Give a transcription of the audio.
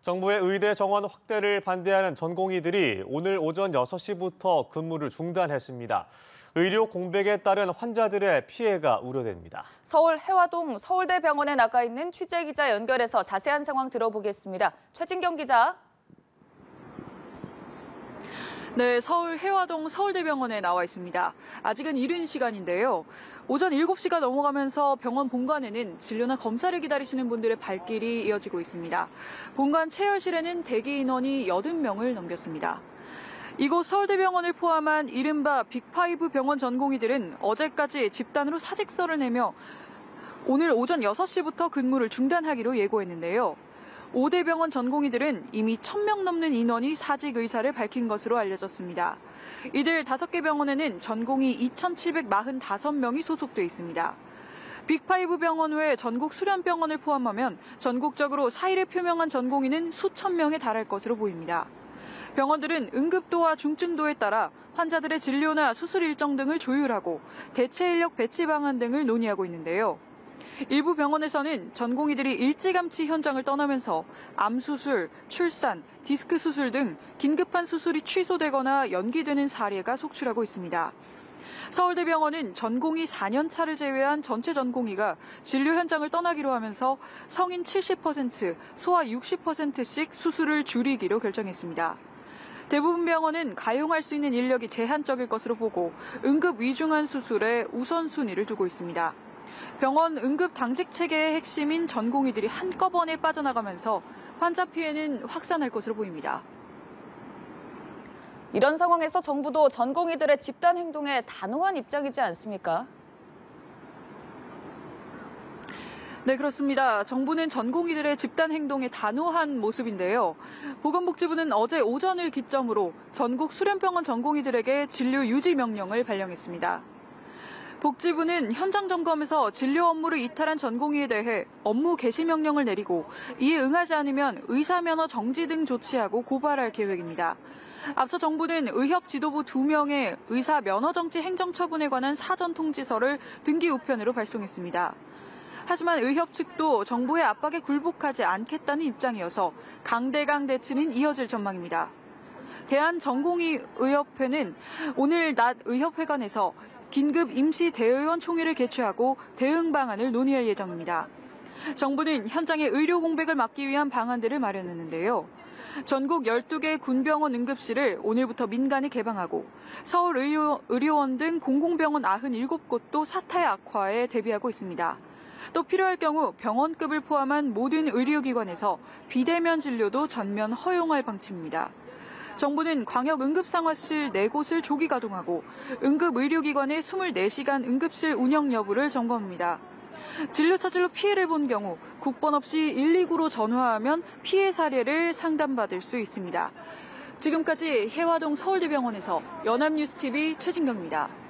정부의 의대 정원 확대를 반대하는 전공의들이 오늘 오전 6시부터 근무를 중단했습니다. 의료 공백에 따른 환자들의 피해가 우려됩니다. 서울 해화동 서울대병원에 나가 있는 취재기자 연결해서 자세한 상황 들어보겠습니다. 최진경 기자. 네, 서울 해화동 서울대병원에 나와 있습니다. 아직은 이른 시간인데요. 오전 7시가 넘어가면서 병원 본관에는 진료나 검사를 기다리시는 분들의 발길이 이어지고 있습니다. 본관 체열실에는 대기 인원이 80명을 넘겼습니다. 이곳 서울대병원을 포함한 이른바 빅5 병원 전공의들은 어제까지 집단으로 사직서를 내며 오늘 오전 6시부터 근무를 중단하기로 예고했는데요. 5대 병원 전공의들은 이미 1,000명 넘는 인원이 사직 의사를 밝힌 것으로 알려졌습니다. 이들 5개 병원에는 전공의 2,745명이 소속돼 있습니다. 빅5 병원 외 전국 수련병원을 포함하면 전국적으로 사의를 표명한 전공의는 수천 명에 달할 것으로 보입니다. 병원들은 응급도와 중증도에 따라 환자들의 진료나 수술 일정 등을 조율하고 대체 인력 배치 방안 등을 논의하고 있는데요. 일부 병원에서는 전공의들이 일찌감치 현장을 떠나면서 암수술, 출산, 디스크 수술 등 긴급한 수술이 취소되거나 연기되는 사례가 속출하고 있습니다. 서울대병원은 전공의 4년차를 제외한 전체 전공의가 진료 현장을 떠나기로 하면서 성인 70%, 소아 60%씩 수술을 줄이기로 결정했습니다. 대부분 병원은 가용할 수 있는 인력이 제한적일 것으로 보고 응급 위중한 수술에 우선순위를 두고 있습니다. 병원 응급 당직 체계의 핵심인 전공의들이 한꺼번에 빠져나가면서 환자 피해는 확산할 것으로 보입니다. 이런 상황에서 정부도 전공의들의 집단 행동에 단호한 입장이지 않습니까? 네, 그렇습니다. 정부는 전공의들의 집단 행동에 단호한 모습인데요. 보건복지부는 어제 오전을 기점으로 전국 수련병원 전공의들에게 진료 유지 명령을 발령했습니다. 복지부는 현장 점검에서 진료 업무를 이탈한 전공의에 대해 업무 개시 명령을 내리고 이에 응하지 않으면 의사 면허 정지 등 조치하고 고발할 계획입니다. 앞서 정부는 의협 지도부 2명의 의사 면허 정지 행정처분에 관한 사전 통지서를 등기 우편으로 발송했습니다. 하지만 의협 측도 정부의 압박에 굴복하지 않겠다는 입장이어서 강대강 대치는 이어질 전망입니다. 대한전공의의협회는 오늘 낮 의협회관에서 긴급 임시 대의원 총회를 개최하고 대응 방안을 논의할 예정입니다. 정부는 현장의 의료 공백을 막기 위한 방안들을 마련했는데요. 전국 12개 군병원 응급실을 오늘부터 민간에 개방하고 서울 의료원 등 공공병원 97곳도 사태 악화에 대비하고 있습니다. 또 필요할 경우 병원급을 포함한 모든 의료기관에서 비대면 진료도 전면 허용할 방침입니다. 정부는 광역 응급상화실 4곳을 조기 가동하고 응급의료기관의 24시간 응급실 운영 여부를 점검합니다. 진료 차질로 피해를 본 경우 국번 없이 119로 전화하면 피해 사례를 상담받을 수 있습니다. 지금까지 해화동 서울대병원에서 연합뉴스TV 최진경입니다.